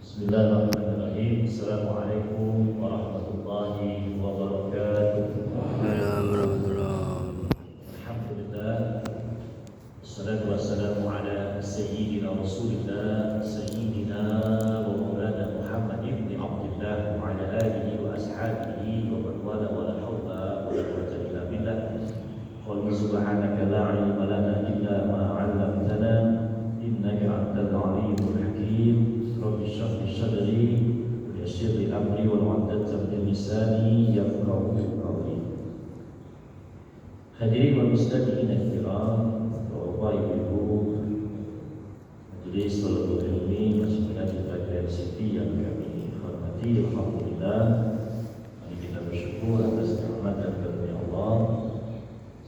Bismillahirrahmanirrahim. Assalamualaikum warahmatullahi wabarakatuh. Alhamdulillah. Wassalatu wassalamu ala sayyidina Rasulillah sayyidina wa maulana Muhammad ibn Abdullah wa ala alihi wa ashabihi wa man wala wa la hawla wa la quwwata illa billah. Qul subhanaka la ilma lana illa ma 'allamtana innaka antal alimul hakim. Rabbi shrah li sadri wa yassir li amri wa 'uqdatam min lisani yafqahu qawli. Hadirin wal mustami'in al-kiram, Bapak Ibu, majelis talabul ilmi Masjid Al Siti yang kami hormati, alhamdulillah, mari kita bersyukur atas nikmat dan karunia Allah.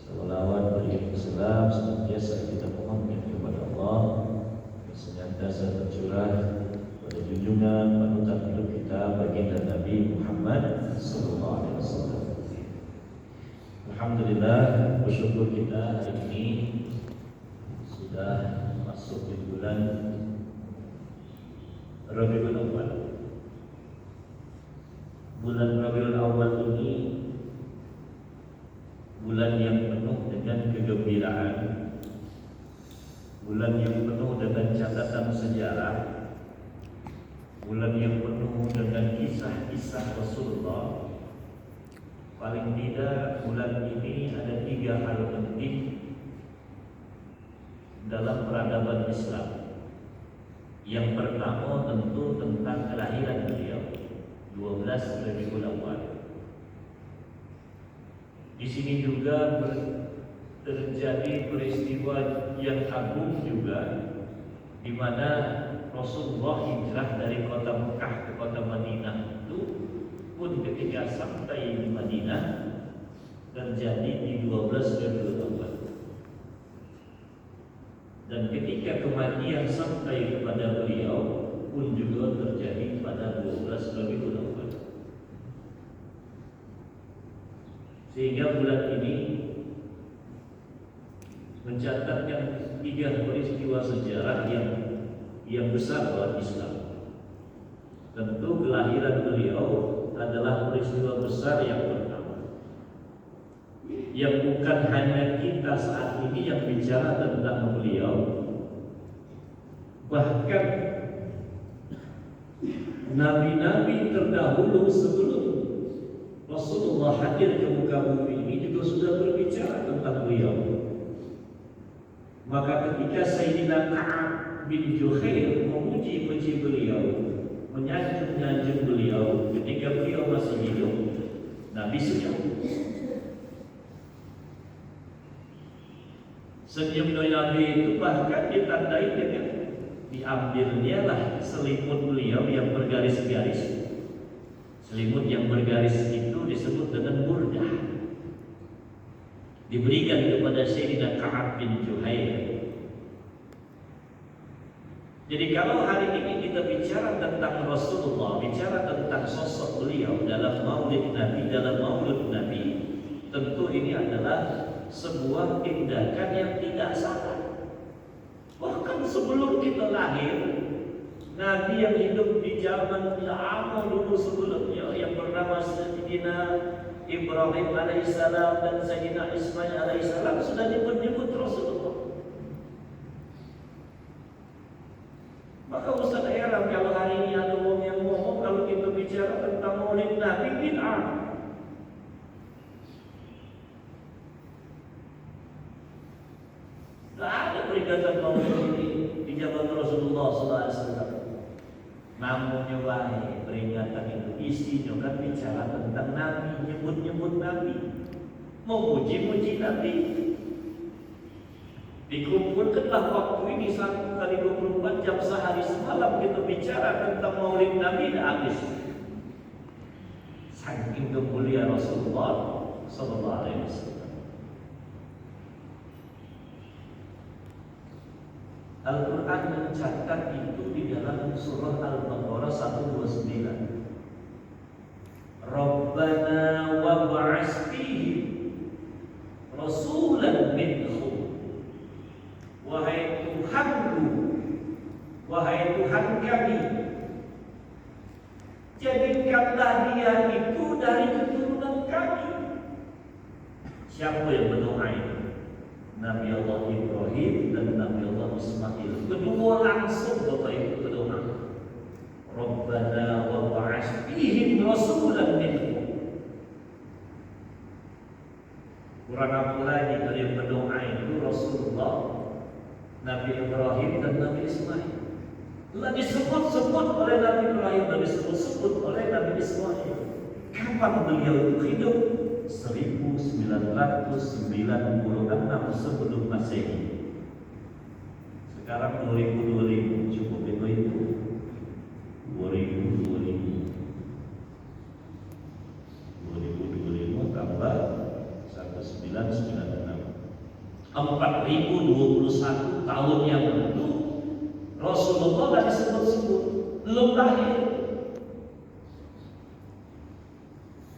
Salawat beriring salam senantiasa kita mohonkan kepada Allah, senantiasa tercurah pada junjungan panutan hidup kita baginda Nabi Muhammad sallallahu alaihi wasallam. Alhamdulillah, bersyukur kita hari ini sudah masuk di bulan Rabiul Awal. Bulan Rabiul Awal ini bulan yang penuh dengan kegembiraan, bulan yang penuh dengan catatan sejarah, bulan yang penuh dengan kisah-kisah Rasulullah. Paling tidak bulan ini ada 3 hal penting dalam peradaban Islam. Yang pertama tentu tentang kelahiran beliau, 12 Rabiul Awal. Di sini juga terjadi peristiwa yang agung juga, di mana Rasulullah hijrah dari kota Mekah ke kota Madinah itu pun ketika sampai di Madinah terjadi di 12 Rabiul Awal. Dan ketika kematian sampai kepada beliau pun juga terjadi pada 12 Rabiul Awal. Sehingga bulan ini mencatatkan 3 peristiwa sejarah yang besar buat Islam. Tentu kelahiran beliau adalah peristiwa besar yang pertama, yang bukan hanya kita saat ini yang bicara tentang beliau, bahkan nabi-nabi terdahulu sebelum Rasulullah hadir ke muka bumi ini juga sudah berbicara tentang beliau. Maka ketika Sayyidina Ka'ab bin Juhair memuji-muji beliau, menyanjung-nyanjung beliau ketika beliau masih hidup, Nabi senyum. Senyum Nabi itu bahkan ditandai dengan diambilnya lah selimut beliau yang bergaris-garis. Selimut yang bergaris itu disebut dengan burdah. Diberikan kepada Sayyidina Ka'ab bin Juhair. Jadi kalau hari ini kita bicara tentang Rasulullah, bicara tentang sosok beliau dalam maulid Nabi, dalam maulud Nabi, tentu ini adalah sebuah tindakan yang tidak salah. Bahkan sebelum kita lahir, Nabi yang hidup di zaman lama dulu sebelumnya, yang bernama Sayyidina Ibrahim alaihissalam dan Sayyidina Ismail alaihissalam sudah disebut Rasulullah. Maka Ustaz heran kalau hari ini ada orang yang ngomong kalau kita bicara tentang maulid Nabi bid'ah. Tidak ada peringatan maulid ini di zaman Rasulullah SAW. Namanya baik peringatan itu isinya kan bicara tentang Nabi, nyebut-nyebut Nabi, memuji-muji Nabi. Dikumpulkanlah waktu ini 1 kali 24 jam sehari semalam kita bicara tentang maulid Nabi dan habis. Saking kemuliaan Rasulullah sallallahu alaihi wasallam. Al-Quran mencatat itu di dalam surah Al-Baqarah 129. Rabbana wab'ats fihim rasulan minhum. Wahai Tuhanku, wahai Tuhan kami, Jadikanlah dia itu dari keturunan kami. Siapa yang berdoa itu? Nabi Allah Ibrahim dan Nabi Allah Ismail. Kedua langsung Bapak Ibu berdoa. Rabbana wa ba'ats fihim rasulan minhum. Kurang apa lagi kalau yang berdoa itu Rasulullah, Nabi Ibrahim dan Nabi Ismail. Telah disebut-sebut oleh Nabi Ibrahim dan disebut-sebut oleh Nabi Ismail. Kapan beliau itu hidup? 1996 sebelum Masehi. Sekarang 2000 cukup itu 2025 tambah 1996 4021 tahun yang lalu Rasulullah tidak disebut-sebut, belum lahir.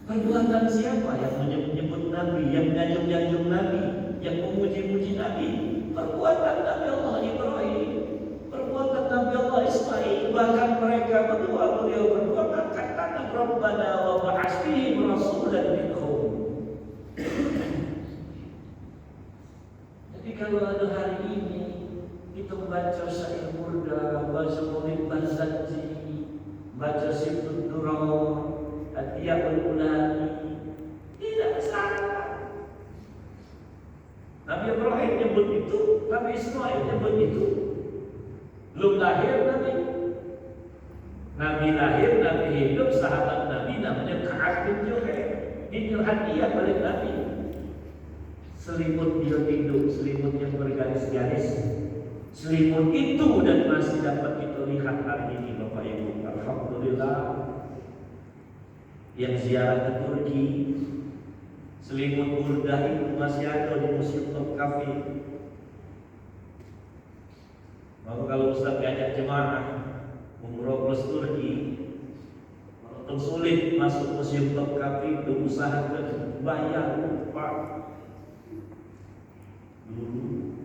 Perbuatan siapa yang menyebut Nabi, yang menyanjung-nyanjung Nabi, yang memuji-muji Nabi? Perbuatan Nabi Allah Ibrahim, perbuatan Nabi Allah Ismail. Bahkan mereka berdua, beliau berdua katakan Rabbana wa ba'ats fihim rasulan minhum. Jadi kalau ada hari ini kita membaca syair burda, baca maulid Barzanji, baca Sibtul Duror, Atiyahul Ulami, tidak salah. Nabi Ibrahim nyebut itu, Nabi Ismail nyebut itu. Belum lahir Nabi. Nabi lahir, Nabi hidup, sahabat Nabi namanya Ka'ab bin Juhair. Ini hadiah oleh Nabi. Selimut dia hidup, selimut yang bergaris-garis. Selimut itu dan masih dapat kita lihat hari ini Bapak Ibu. Alhamdulillah. Yang ziarah ke Turki, selimut burdah itu masih ada di Museum Topkapi. Maka kalau Ustaz ngajak jemaah umroh plus Turki, kalau sulit masuk Museum Topkapi, usahakan bayar Pak dulu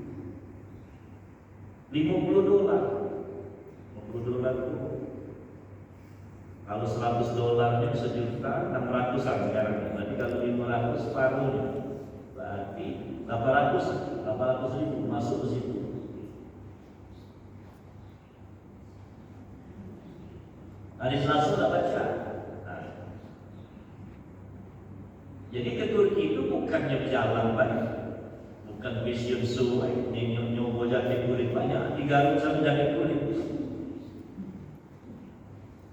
$50. $50 itu kalau $100 bisa juta, 600-an sekarang. Berarti kalau 500 separuhnya, berarti 800 ribu masuk ke situ. Hari Selasa sudah baca. Nah. Jadi ke Turki itu bukannya jalan banyak, bukan museum suai, nyoba jati kulit banyak, di Garut sama jati kulit.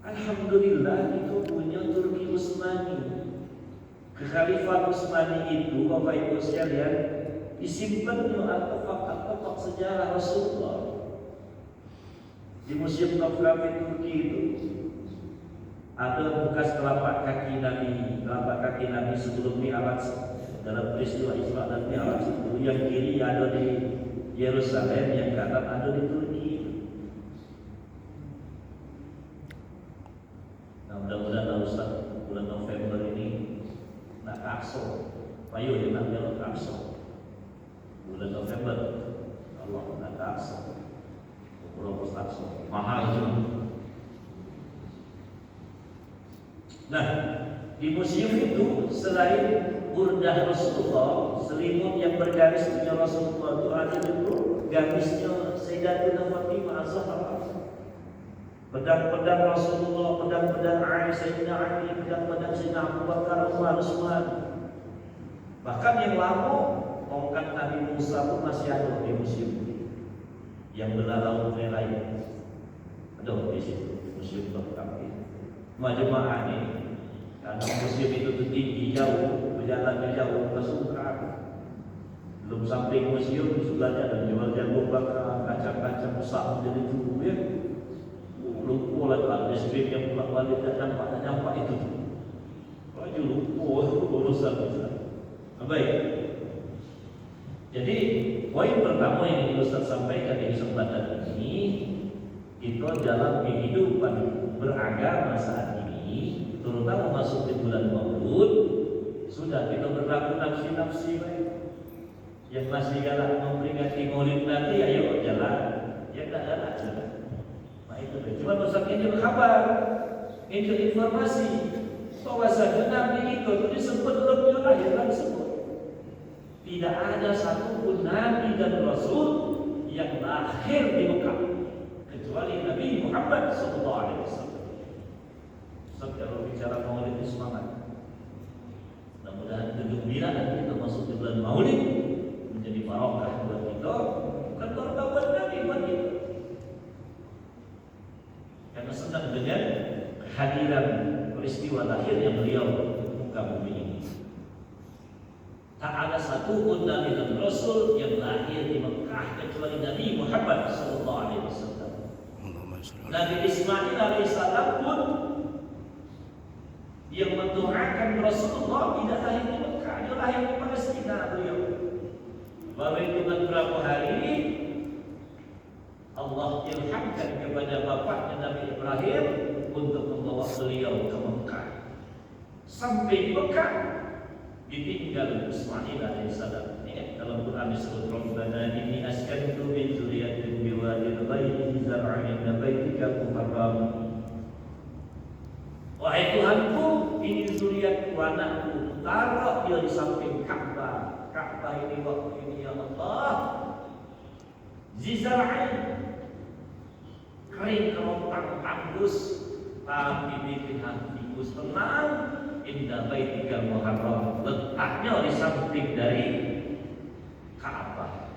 Alhamdulillah itu punya Turki Utsmani. Kekhalifan Utsmani itu Bapak Ibu sekalian disimpannya artefak-artefak sejarah Rasulullah di Museum Topkapi Turki itu. Ada bekas telapak kaki Nabi sebelum Mi'raj dalam peristiwa Isra dan Mi'raj itu. Yang kiri ada di Yerusalem, yang kanan ada di Turki. Mudah-mudahan Ustaz bulan November ini nak Aqsa, payu ya nak jalan Aqsa. Bulan November Allah nak Aqsa, Pulau Aqsa mahal juga. Nah di museum itu selain burdah Rasulullah, selimut yang bergaris punya Rasulullah itu ada juga garisnya Sayyidatuna Fatimah Az-Zahra. Pedang-pedang Rasulullah, pedang-pedang Sayyidina Ali, pedang-pedang Sayyidina Abu Bakar, Umar, Utsman. Bahkan yang lama, tongkat Nabi Musa pun masih ada di museum yang belalau merah ini. Ada di situ, museum Topkapi. Jemaah ini, karena museum itu tinggi jauh, berjalan jauh ke Sukar. Belum sampai museum, sebelahnya ada jual jagung bakar, kacang-kacang besar menjadi tubuh ya. Lupa lah listrik yang pulang balik dan nampak itu. Baju lupa urusan kita. Baik. Jadi poin pertama yang ingin Ustaz sampaikan di kesempatan ini, kita dalam kehidupan beragama saat ini, terutama masuk di bulan Maulud, sudah kita berlaku nafsi-nafsi baik. Yang masih galak memperingati Maulid nanti, ayo jalan. Yang tak jalan jalan. Cuma Ustaz ini kabar Itu informasi bahwasanya Nabi itu disebut lebih lahir tersebut. Tidak ada satupun Nabi dan Rasul yang lahir di Mekah kecuali Nabi Muhammad SAW. Sebab kalau bicara Maulid itu semangat. Mudah-mudahan kegembiraan nanti termasuk di bulan Maulid menjadi barokah buat kita, bukan barokah buat Nabi, buat kita. Karena senang dengan kehadiran peristiwa lahirnya beliau di muka bumi ini. Tak ada satu pun Nabi dan Rasul yang lahir di Mekah kecuali Nabi Muhammad SAW. Nabi Ismail alaihissalam pun yang mendoakan Rasulullah tidak lahir di Mekah, dia lahir di Palestina beliau. Baru hitungan berapa hari Allah ilhamkan kepada bapaknya Nabi Ibrahim untuk membawa beliau ke Mekah. Sampai di Mekah ditinggal Ismail alaihissalam. Ingat dalam Quran disebut Rabbana inni askantu min dzurriyyatin biwadin ghairi dzi zar'in 'inda baitikal muharram. Wahai Tuhanku, ini zuriatku, anakku, taruh dia di samping Ka'bah. Ka'bah ini waktu ini ya Allah zizar'in, kering kerontang tandus, tapi bikin hatiku tenang. Indah baitikal muharram, letaknya di samping dari Ka'bah.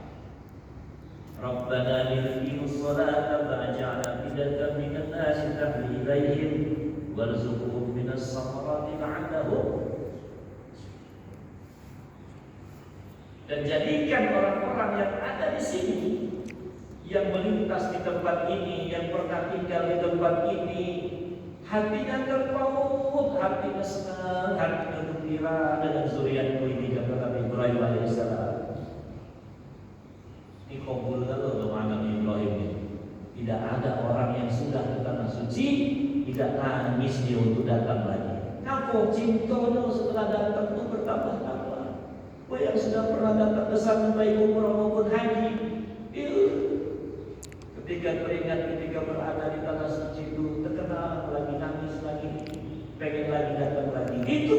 Rabbana liqimus sholata faj'alna fidatan minan nasi tahdi ilaihim warzuqhum minas samarati la'allahum. Dan jadikan orang-orang yang ada di sini, yang melintas di tempat ini, yang pernah tinggal di tempat ini, hatinya terpaut, hatinya senang, hatinya gembira dengan zuriatku ini, kata Nabi Ibrahim alaihissalam. Ini kabul kalau Nabi Ibrahim ini. Tidak ada orang yang sudah ke tanah suci tidak nangis dia untuk datang lagi. Kenapa cintanya setelah datang itu bertambah-tambah? Kau yang sudah pernah datang ke sana baik umrah maupun haji, ketika teringat ketika berada di tanah suci itu terkenal lagi, nangis lagi, pengen lagi datang lagi. Itu